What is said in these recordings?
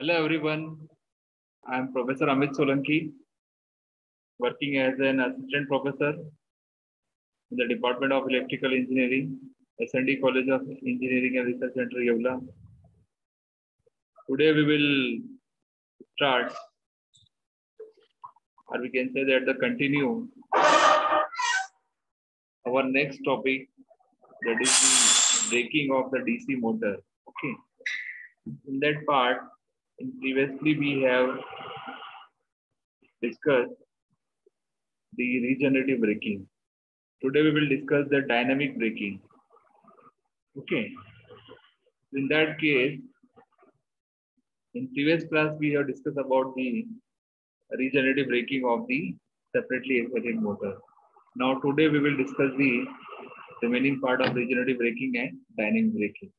Hello everyone, I am Professor Amit Solanki, working as an assistant professor in the Department of Electrical Engineering, S&D College of Engineering and Research Center, Yevla. Today we will start, or we can say that the continue our next topic, that is the breaking of the DC motor. Okay. In that part, previously we have discussed the regenerative braking. Today we will discuss the dynamic braking. Okay. In that case, in previous class we have discussed about the regenerative braking of the separately excited motor. Now today we will discuss the remaining part of regenerative braking and dynamic braking.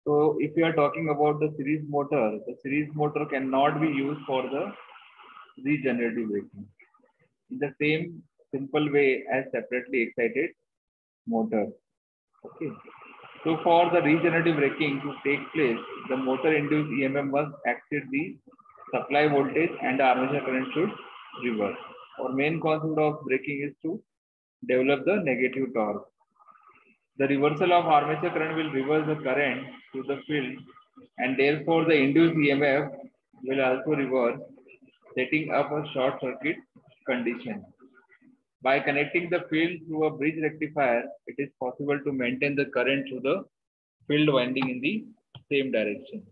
So if you are talking about the series motor cannot be used for the regenerative braking in the same simple way as separately excited motor. Okay. So for the regenerative braking to take place, the motor induced EMF must exceed the supply voltage and the armature current should reverse. Our main concept of braking is to develop the negative torque. The reversal of armature current will reverse the current to the field, and therefore the induced EMF will also reverse, setting up a short circuit condition. By connecting the field through a bridge rectifier, it is possible to maintain the current through the field winding in the same direction.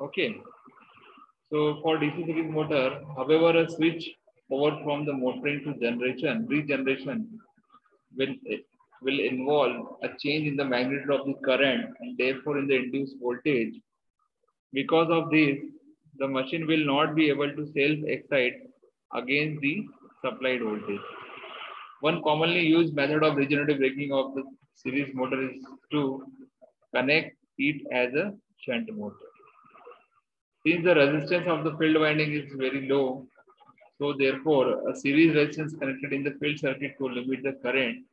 Okay. So for DC series motor, however, a switch over from the motoring to regeneration will involve a change in the magnitude of the current and therefore in the induced voltage. Because of this, the machine will not be able to self-excite against the supplied voltage. One commonly used method of regenerative braking of the series motor is to connect it as a shunt motor. Since the resistance of the field winding is very low, so therefore a series resistance connected in the field circuit to limit the current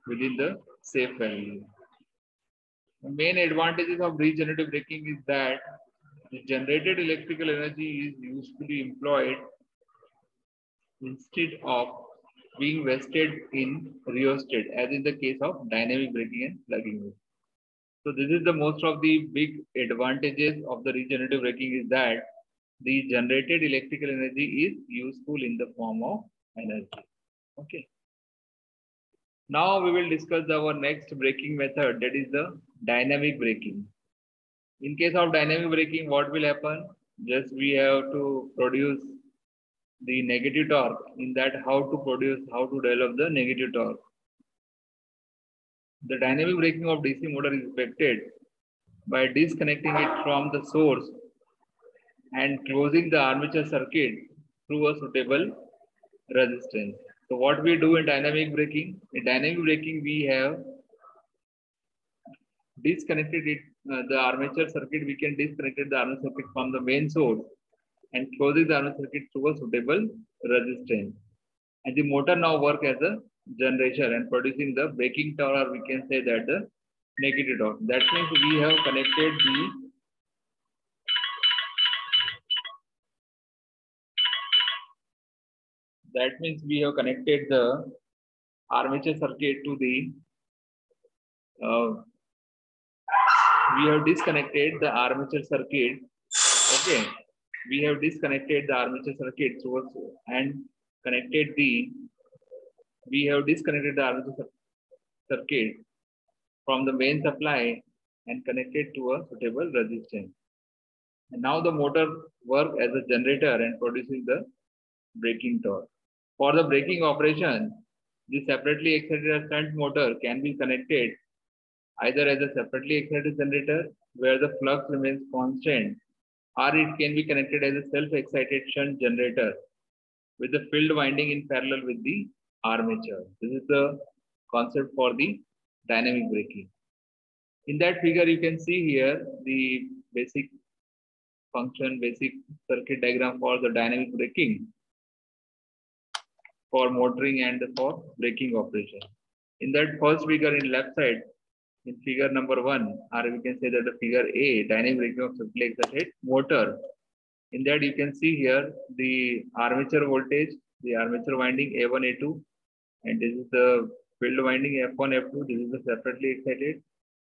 within the safe value. The main advantages of regenerative braking is that the generated electrical energy is usefully employed instead of being wasted in rheostat, as in the case of dynamic braking and plugging. So this is the most of the big advantages of the regenerative braking is that the generated electrical energy is useful in the form of energy. Okay. Now we will discuss our next braking method, that is the dynamic braking. In case of dynamic braking, what will happen? Just we have to produce the negative torque. In that, how to develop the negative torque. The dynamic braking of DC motor is effected by disconnecting it from the source and closing the armature circuit through a suitable resistance. So what we do in dynamic braking? In dynamic braking, we have disconnected it, the armature circuit. We can disconnect the armature circuit from the main source and closing the armature circuit through a suitable resistance. And the motor now work as a generator and producing the braking torque, or we can say that the negative torque. That means we have connected the armature circuit to the we have disconnected the armature circuit. Okay, we have disconnected the armature circuit and connected we have disconnected the armature circuit from the main supply and connected to a suitable resistance. And now the motor works as a generator and producing the braking torque. For the braking operation, the separately excited shunt motor can be connected either as a separately excited generator where the flux remains constant, or it can be connected as a self-excited shunt generator with the field winding in parallel with the armature. This is the concept for the dynamic braking. In that figure, you can see here the basic circuit diagram for the dynamic braking for motoring and for braking operation. In that first figure in left side, in figure number 1, or we can say that the figure A, dynamic braking of simply excited motor. In that you can see here the armature voltage, the armature winding A1, A2, and this is the field winding F1, F2. This is the separately excited.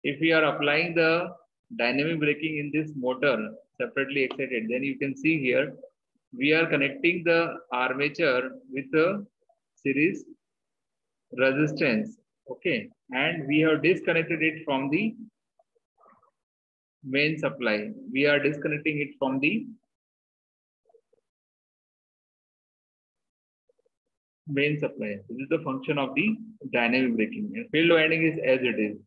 If we are applying the dynamic braking in this motor separately excited, then you can see here we are connecting the armature with the series resistance. Okay, and we have disconnected it from the main supply. We are disconnecting it from the main supply. This is the function of the dynamic braking. And field winding is as it is.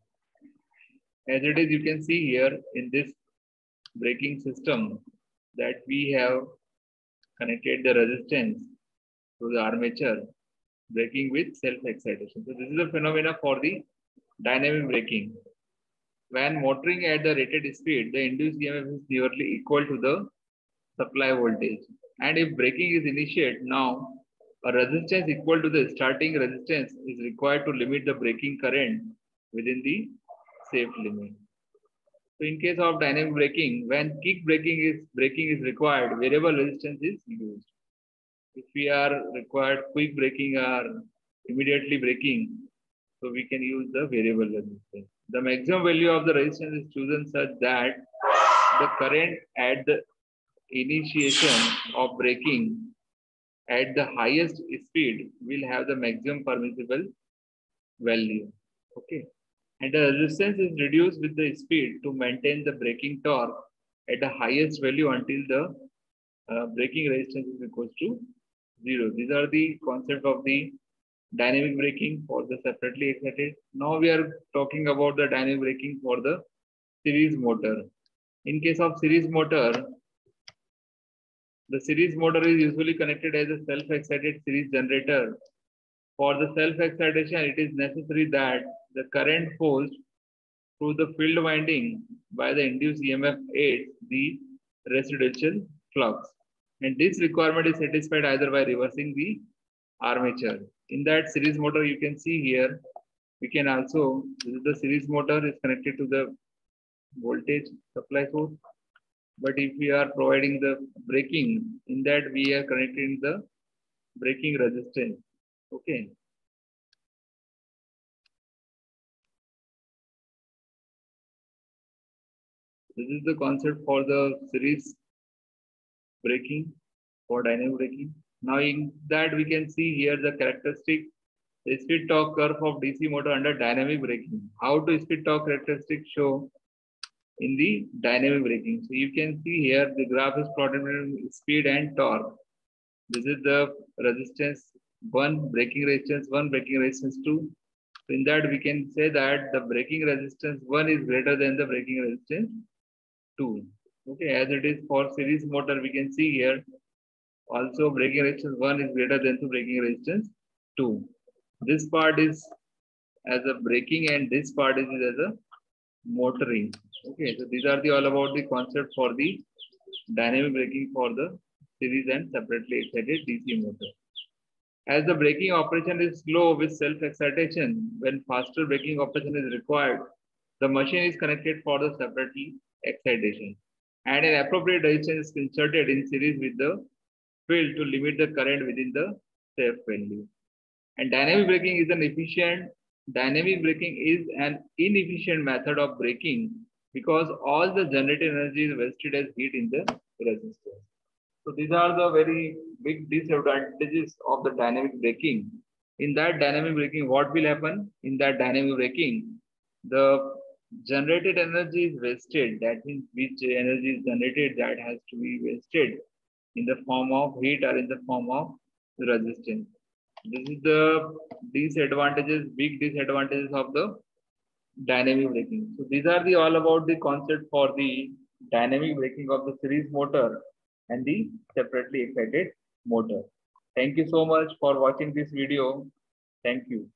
As it is, you can see here in this braking system that we have connected the resistance to the armature braking with self-excitation. So this is the phenomena for the dynamic braking. When motoring at the rated speed, the induced EMF is nearly equal to the supply voltage. And if braking is initiated now, a resistance equal to the starting resistance is required to limit the braking current within the safe limit. So in case of dynamic braking, when kick braking is required, variable resistance is used. If we are required quick braking or immediately braking, so we can use the variable resistance. The maximum value of the resistance is chosen such that the current at the initiation of braking at the highest speed will have the maximum permissible value. Okay. And the resistance is reduced with the speed to maintain the braking torque at the highest value until the braking resistance is equal to 0. These are the concept of the dynamic braking for the separately excited. Now we are talking about the dynamic braking for the series motor. In case of series motor, the series motor is usually connected as a self-excited series generator. For the self-excitation, it is necessary that the current forced through the field winding by the induced EMF aids the residual flux. And this requirement is satisfied either by reversing the armature. In that series motor, you can see here, we can also, the series motor is connected to the voltage supply source. But if we are providing the braking, in that we are connecting the braking resistance. Okay. This is the concept for the series braking for dynamic braking. Now in that we can see here the characteristic speed torque curve of DC motor under dynamic braking. How to speed torque characteristic show in the dynamic braking. So you can see here the graph is plotted between speed and torque. This is the resistance 1, braking resistance 1, braking resistance 2. So in that we can say that the braking resistance 1 is greater than the braking resistance 2. Okay, as it is for series motor, we can see here also braking resistance 1 is greater than the braking resistance 2. This part is as a braking and this part is as a motoring. Okay, so these are the all about the concept for the dynamic braking for the series and separately excited DC motor. As the braking operation is slow with self-excitation, when faster braking operation is required, the machine is connected for the separately excitation. And an appropriate resistance is inserted in series with the field to limit the current within the safe value. And dynamic braking is an inefficient method of braking because all the generated energy is wasted as heat in the resistance. So these are the very big disadvantages of the dynamic braking. In that dynamic braking, what will happen? In that dynamic braking, the generated energy is wasted. That means which energy is generated, that has to be wasted in the form of heat or in the form of resistance. This is the big disadvantages of the dynamic braking. So these are the all about the concept for the dynamic braking of the series motor and the separately excited motor. Thank you so much for watching this video. Thank you.